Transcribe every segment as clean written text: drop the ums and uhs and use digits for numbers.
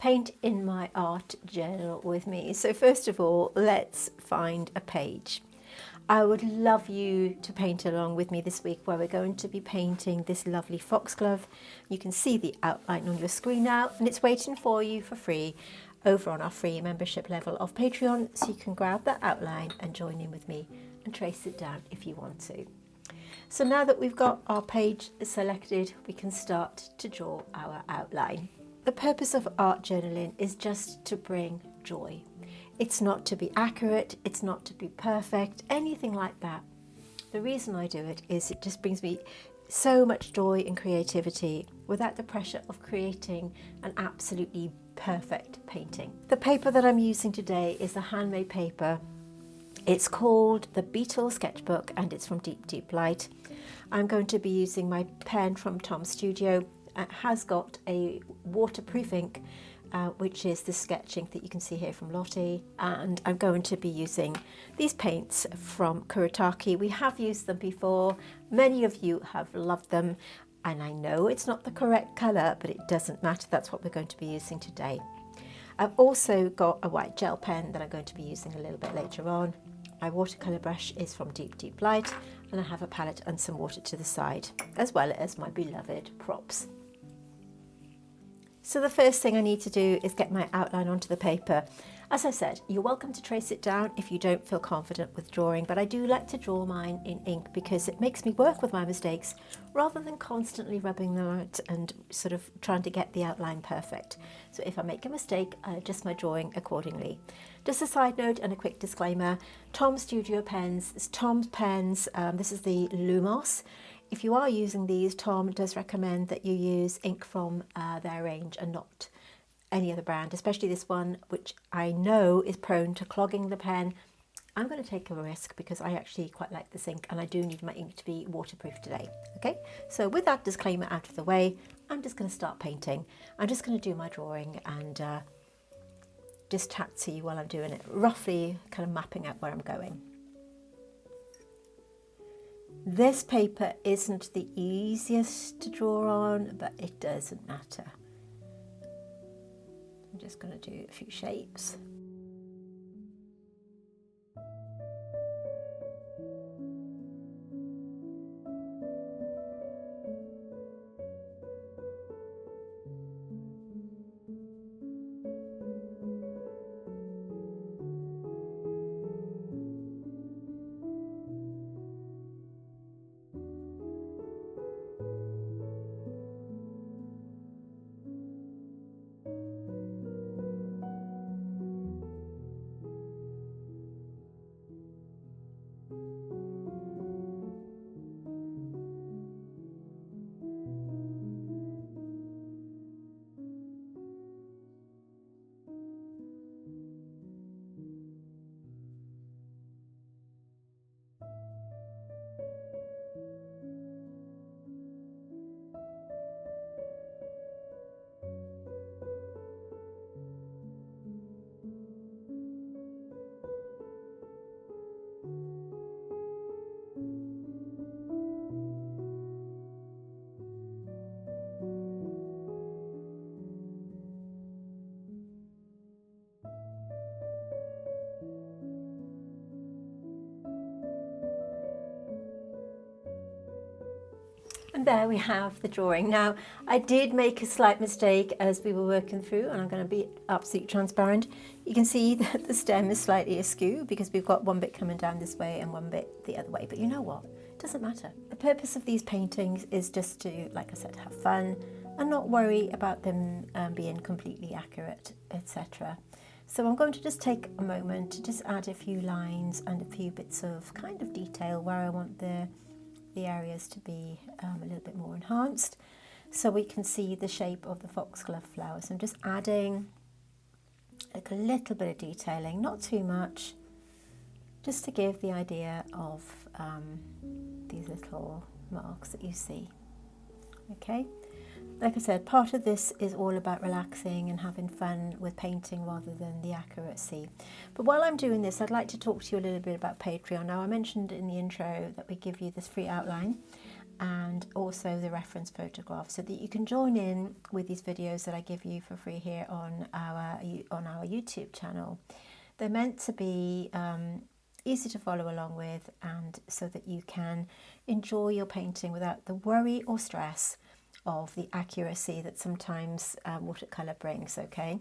paint in my art journal with me. So first of all, let's find a page. I would love you to paint along with me this week, where we're going to be painting this lovely foxglove. You can see the outline on your screen now, and it's waiting for you for free over on our free membership level of Patreon, so you can grab that outline and join in with me and trace it down if you want to. So now that we've got our page selected, we can start to draw our outline. The purpose of art journaling is just to bring joy. It's not to be accurate, it's not to be perfect, anything like that. The reason I do it is it just brings me so much joy and creativity without the pressure of creating an absolutely perfect painting. The paper that I'm using today is a handmade paper. It's called the Beetle Sketchbook and it's from Deep Deep Light. I'm going to be using my pen from Tom's Studio. It has got a waterproof ink, which is the sketch ink that you can see here from Lottie, and I'm going to be using these paints from Kuretake. We have used them before, many of you have loved them, and I know it's not the correct colour, but it doesn't matter, that's what we're going to be using today. I've also got a white gel pen that I'm going to be using a little bit later on. My watercolour brush is from Deep Deep Light, and I have a palette and some water to the side, as well as my beloved props. So the first thing I need to do is get my outline onto the paper. As I said, you're welcome to trace it down if you don't feel confident with drawing, but I do like to draw mine in ink because it makes me work with my mistakes rather than constantly rubbing them out and sort of trying to get the outline perfect. So if I make a mistake, I adjust my drawing accordingly. Just a side note and a quick disclaimer, Tom's Studio pens, it's Tom's pens, this is the Lumos. If you are using these, Tom does recommend that you use ink from their range and not any other brand, especially this one, which I know is prone to clogging the pen. I'm going to take a risk because I actually quite like this ink and I do need my ink to be waterproof today. Okay, so with that disclaimer out of the way, I'm just going to start painting. I'm just going to do my drawing and just chat to you while I'm doing it, roughly kind of mapping out where I'm going. This paper isn't the easiest to draw on, but it doesn't matter. I'm just going to do a few shapes. And there we have the drawing. Now, I did make a slight mistake as we were working through, and I'm going to be absolutely transparent. You can see that the stem is slightly askew because we've got one bit coming down this way and one bit the other way. But you know what? It doesn't matter. The purpose of these paintings is just to, like I said, have fun and not worry about them being completely accurate, etc. So I'm going to just take a moment to just add a few lines and a few bits of kind of detail where I want the areas to be a little bit more enhanced, so we can see the shape of the foxglove flowers. I'm just adding like a little bit of detailing, not too much, just to give the idea of these little marks that you see. Okay, like I said, part of this is all about relaxing and having fun with painting rather than the accuracy. But while I'm doing this, I'd like to talk to you a little bit about Patreon. Now, I mentioned in the intro that we give you this free outline, and also the reference photograph, so that you can join in with these videos that I give you for free here on our YouTube channel. They're meant to be easy to follow along with, and so that you can enjoy your painting without the worry or stress of the accuracy that sometimes watercolor brings. Okay,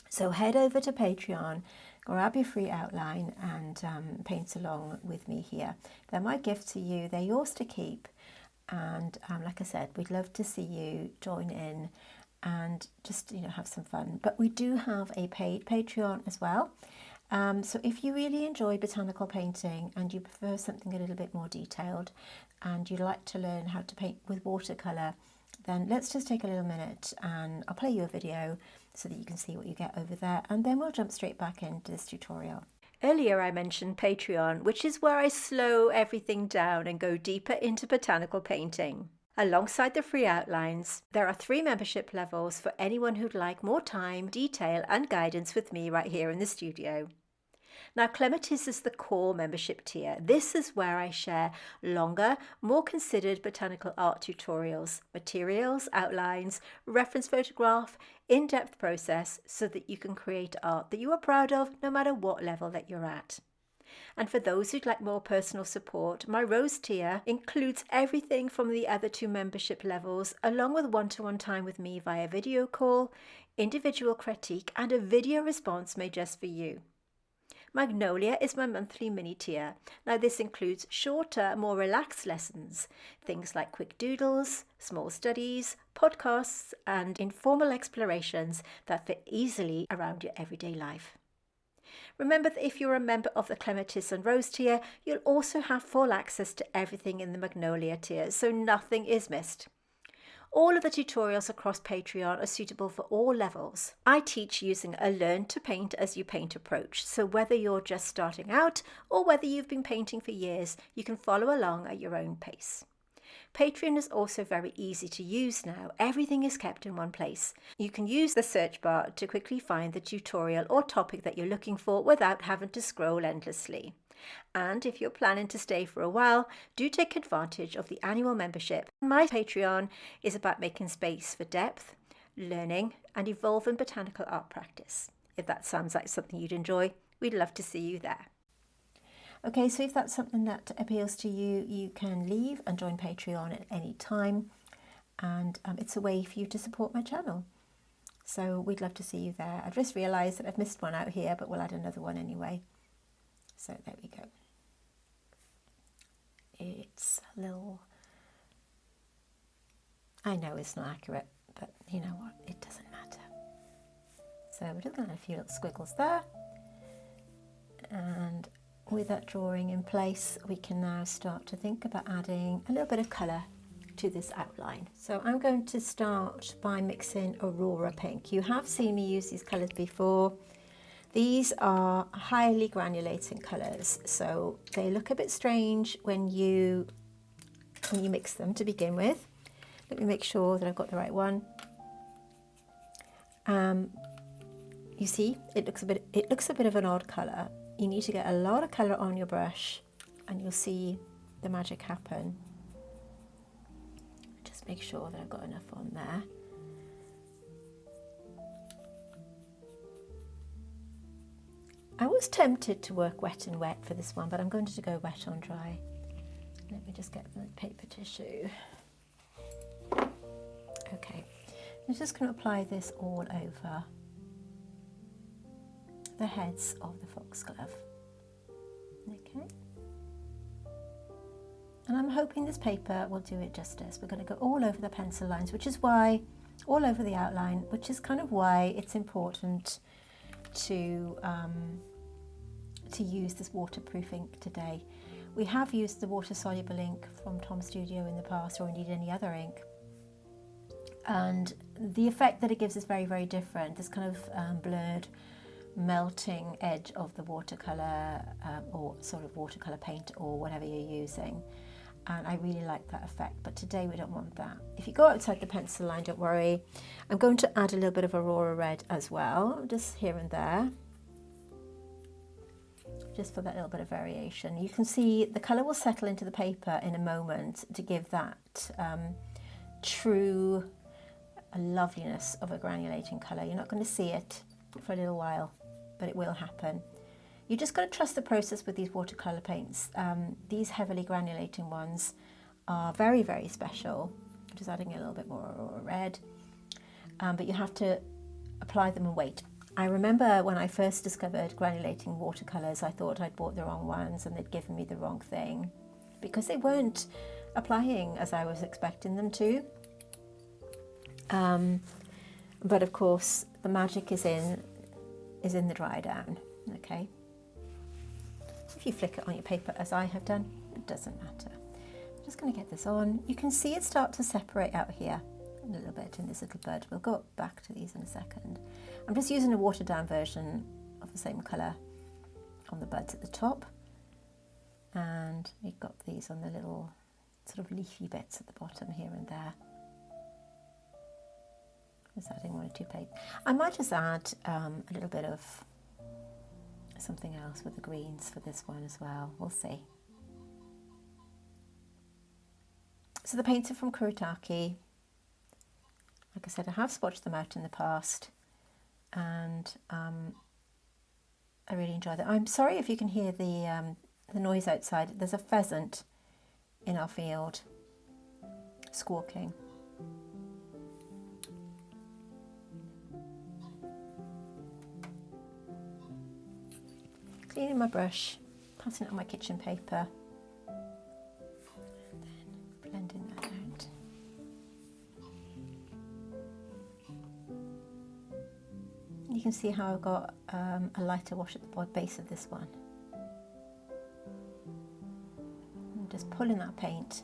so head over to Patreon, grab your free outline and paint along with me here. They're my gift to you, they're yours to keep, and like I said, we'd love to see you join in and just have some fun. But we do have a paid Patreon as well. So if you really enjoy botanical painting and you prefer something a little bit more detailed and you'd like to learn how to paint with watercolour, then let's just take a little minute and I'll play you a video so that you can see what you get over there, and then we'll jump straight back into this tutorial. Earlier I mentioned Patreon, which is where I slow everything down and go deeper into botanical painting. Alongside the free outlines, there are 3 membership levels for anyone who'd like more time, detail and guidance with me right here in the studio. Now, Clematis is the core membership tier. This is where I share longer, more considered botanical art tutorials, materials, outlines, reference photograph, in-depth process, so that you can create art that you are proud of no matter what level that you're at. And for those who'd like more personal support, my Rose tier includes everything from the other 2 membership levels, along with one-to-one time with me via video call, individual critique and a video response made just for you. Magnolia is my monthly mini tier. Now this includes shorter, more relaxed lessons, things like quick doodles, small studies, podcasts and informal explorations that fit easily around your everyday life. Remember that if you're a member of the Clematis and Rose tier, you'll also have full access to everything in the Magnolia tier, so nothing is missed. All of the tutorials across Patreon are suitable for all levels. I teach using a learn to paint as you paint approach, so whether you're just starting out or whether you've been painting for years, you can follow along at your own pace. Patreon is also very easy to use now. Everything is kept in one place. You can use the search bar to quickly find the tutorial or topic that you're looking for without having to scroll endlessly. And if you're planning to stay for a while, do take advantage of the annual membership. My Patreon is about making space for depth, learning and evolving botanical art practice. If that sounds like something you'd enjoy, we'd love to see you there. Okay, so if that's something that appeals to you, you can leave and join Patreon at any time, and it's a way for you to support my channel. So we'd love to see you there. I've just realised that I've missed one out here, but we'll add another one anyway. So there we go. It's a little, I know it's not accurate, but you know what, it doesn't matter. So we're just going to add a few little squiggles there, and with that drawing in place, we can now start to think about adding a little bit of colour to this outline. So I'm going to start by mixing Aurora Pink. You have seen me use these colours before. These are highly granulating colours, so they look a bit strange when you mix them to begin with. Let me make sure that I've got the right one. You see, it looks a bit of an odd colour. You need to get a lot of colour on your brush and you'll see the magic happen. Just make sure that I've got enough on there. I was tempted to work wet and wet for this one, but I'm going to go wet on dry. Let me just get the paper tissue. Okay, I'm just going to apply this all over the heads of the foxglove. Okay, and I'm hoping this paper will do it justice. We're going to go all over the pencil lines, which is why, all over the outline, which is kind of why it's important to use this waterproof ink today. We have used the water soluble ink from Tom Studio in the past, or indeed any other ink, and the effect that it gives is very, very different. This kind of blurred melting edge of the watercolor or sort of watercolor paint or whatever you're using, and I really like that effect, but today we don't want that. If you go outside the pencil line, don't worry, I'm going to add a little bit of Aurora Red as well, just here and there, just for that little bit of variation. You can see the colour will settle into the paper in a moment to give that true loveliness of a granulating colour. You're not going to see it for a little while, but it will happen. You just got to trust the process with these watercolour paints. These heavily granulating ones are very, very special. I'm just adding a little bit more red, but you have to apply them and wait. I remember when I first discovered granulating watercolours, I thought I'd bought the wrong ones and they'd given me the wrong thing because they weren't applying as I was expecting them to. But of course, the magic is in the dry down. Okay. If you flick it on your paper as I have done, it doesn't matter. I'm just going to get this on. You can see it start to separate out here a little bit in this little bud. We'll go back to these in a second. I'm just using a watered down version of the same colour on the buds at the top, and we've got these on the little sort of leafy bits at the bottom here and there. Just adding 1 or 2 plates. I might just add a little bit of something else with the greens for this one as well. We'll see. So the paints are from Kuretake. Like I said, I have swatched them out in the past, and I really enjoy them. I'm sorry if you can hear the noise outside. There's a pheasant in our field squawking. Cleaning my brush, passing it on my kitchen paper, and then blending that out. You can see how I've got a lighter wash at the base of this one. I'm just pulling that paint.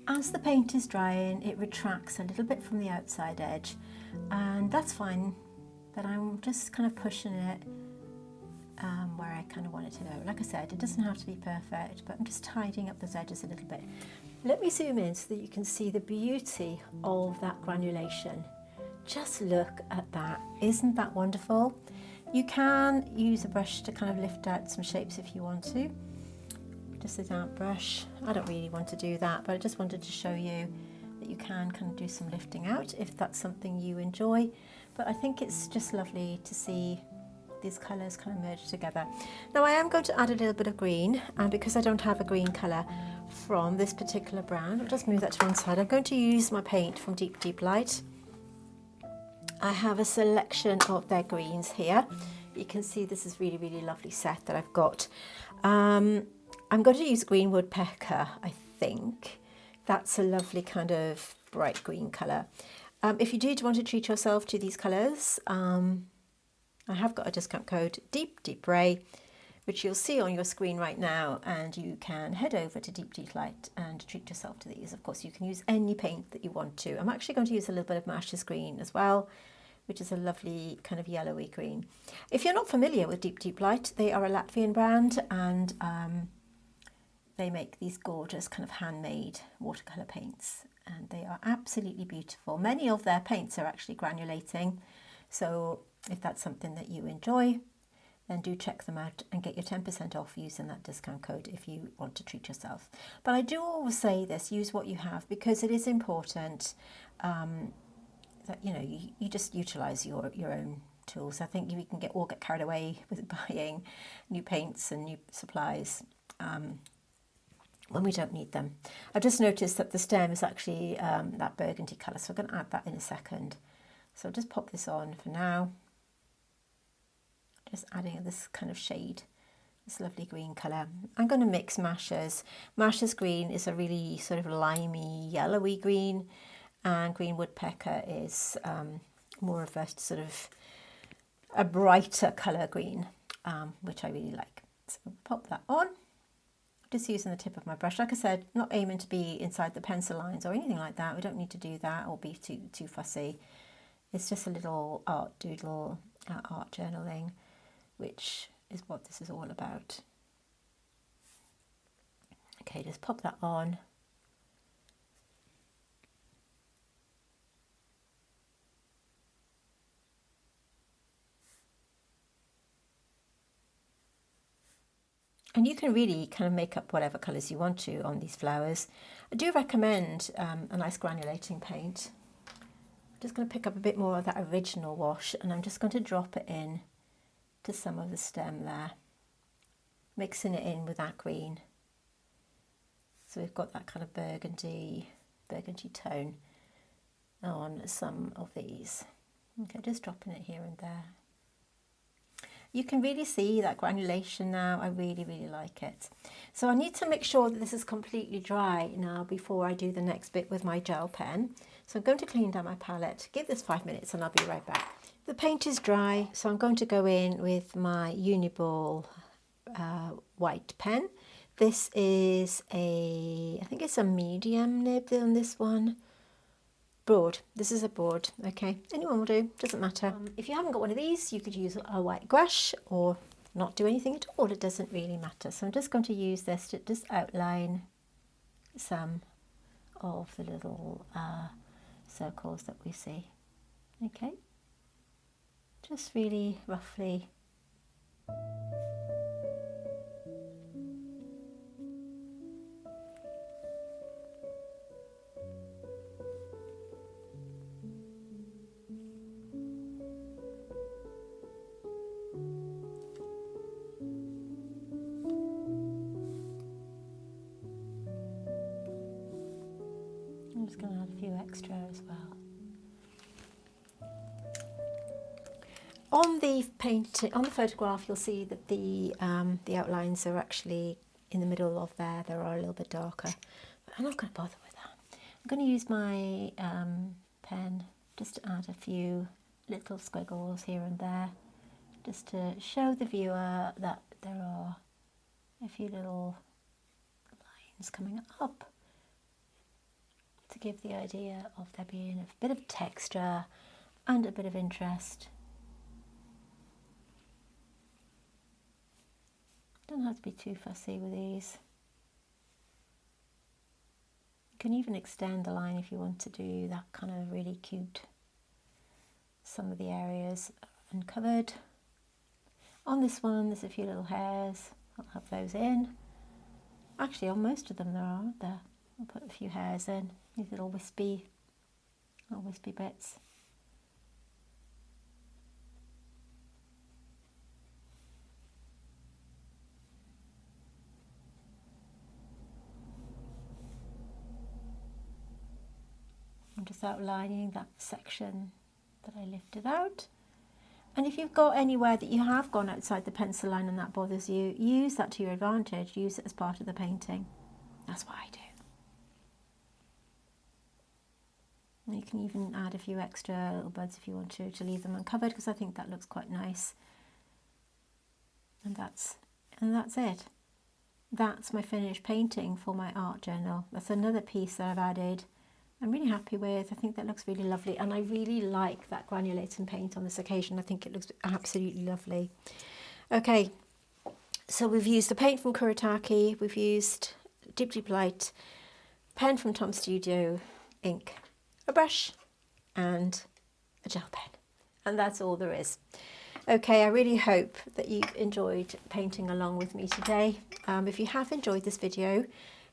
As the paint is drying, it retracts a little bit from the outside edge, and that's fine, but I'm just kind of pushing it where I kind of want it to go. Like I said, it doesn't have to be perfect, but I'm just tidying up those edges a little bit. Let me zoom in so that you can see the beauty of that granulation. Just look at that. Isn't that wonderful? You can use a brush to kind of lift out some shapes if you want to. Just a damp brush. I don't really want to do that, but I just wanted to show you that you can kind of do some lifting out if that's something you enjoy. But I think it's just lovely to see these colours kind of merge together. Now I am going to add a little bit of green, and because I don't have a green colour from this particular brand, I'll just move that to one side. I'm going to use my paint from Deep Deep Light. I have a selection of their greens here. You can see this is really, really lovely set that I've got. I'm going to use green woodpecker, I think. That's a lovely kind of bright green colour. If you did want to treat yourself to these colours, I have got a discount code, Deep Deep Ray, which you'll see on your screen right now, and you can head over to Deep Deep Light and treat yourself to these. Of course, you can use any paint that you want to. I'm actually going to use a little bit of Mash's green as well, which is a lovely kind of yellowy green. If you're not familiar with Deep Deep Light, they are a Latvian brand, and they make these gorgeous kind of handmade watercolour paints, and they are absolutely beautiful. Many of their paints are actually granulating, so if that's something that you enjoy, then do check them out and get your 10% off using that discount code if you want to treat yourself. But I do always say this, use what you have, because it is important that you just utilise your own tools. I think we can all get carried away with buying new paints and new supplies when we don't need them. I've just noticed that the stem is actually that burgundy colour, so I'm going to add that in a second. So I'll just pop this on for now. Just adding this kind of shade, this lovely green colour. I'm going to mix Mash's. Mash's green is a really sort of limey, yellowy green, and green woodpecker is more of a sort of a brighter colour green, which I really like. So I'll pop that on. Just using the tip of my brush. Like I said, not aiming to be inside the pencil lines or anything like that. We don't need to do that or be too fussy. It's just a little art doodle, art journaling, which is what this is all about. Okay, just pop that on. And you can really kind of make up whatever colours you want to on these flowers. I do recommend a nice granulating paint. I'm just going to pick up a bit more of that original wash and I'm just going to drop it in to some of the stem there, mixing it in with that green. So we've got that kind of burgundy tone on some of these. Okay, just dropping it here and there. You can really see that granulation now. I really like it. So I need to make sure that this is completely dry now before I do the next bit with my gel pen. So I'm going to clean down my palette, give this 5 minutes and I'll be right back. The paint is dry, so I'm going to go in with my Uniball white pen. This is I think it's a medium nib on this one. Broad. This is a broad, okay? Anyone will do, doesn't matter. If you haven't got one of these, you could use a white gouache or not do anything at all. It doesn't really matter. So I'm just going to use this to just outline some of the little circles that we see. Okay? Just really roughly. I'm just going to add a few extra as well. On the painting, on the photograph, you'll see that the outlines are actually in the middle of there. They are a little bit darker, but I'm not going to bother with that. I'm going to use my pen just to add a few little squiggles here and there, just to show the viewer that there are a few little lines coming up, to give the idea of there being a bit of texture and a bit of interest. Don't have to be too fussy with these. You can even extend the line if you want to do that kind of really cute. Some of the areas are uncovered. On this one there's a few little hairs. I'll have those in. Actually on most of them there are, aren't there? I'll put a few hairs in, these little wispy bits. I'm just outlining that section that I lifted out. And if you've got anywhere that you have gone outside the pencil line and that bothers you, use that to your advantage. Use it as part of the painting. That's what I do. And you can even add a few extra little buds if you want to leave them uncovered, because I think that looks quite nice. And that's it. That's my finished painting for my art journal. That's another piece that I've added. I'm really happy with. I think that looks really lovely, and I really like that granulating paint on this occasion. I think it looks absolutely lovely. Okay, so we've used the paint from Kuretake, we've used Deep Light, pen from Tom Studio, ink, a brush and a gel pen, and that's all there is. Okay, I really hope that you've enjoyed painting along with me today. If you have enjoyed this video,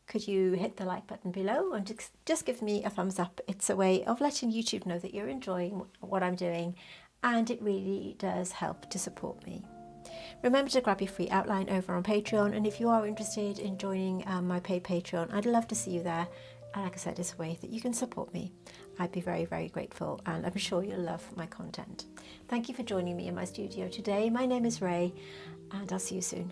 could you hit the like button below and just give me a thumbs up? It's a way of letting YouTube know that you're enjoying what I'm doing, and it really does help to support me. Remember to grab your free outline over on Patreon, and if you are interested in joining my paid Patreon, I'd love to see you there. And like I said, it's a way that you can support me. I'd be very, very grateful, and I'm sure you'll love my content. Thank you for joining me in my studio today. My name is Ray, and I'll see you soon.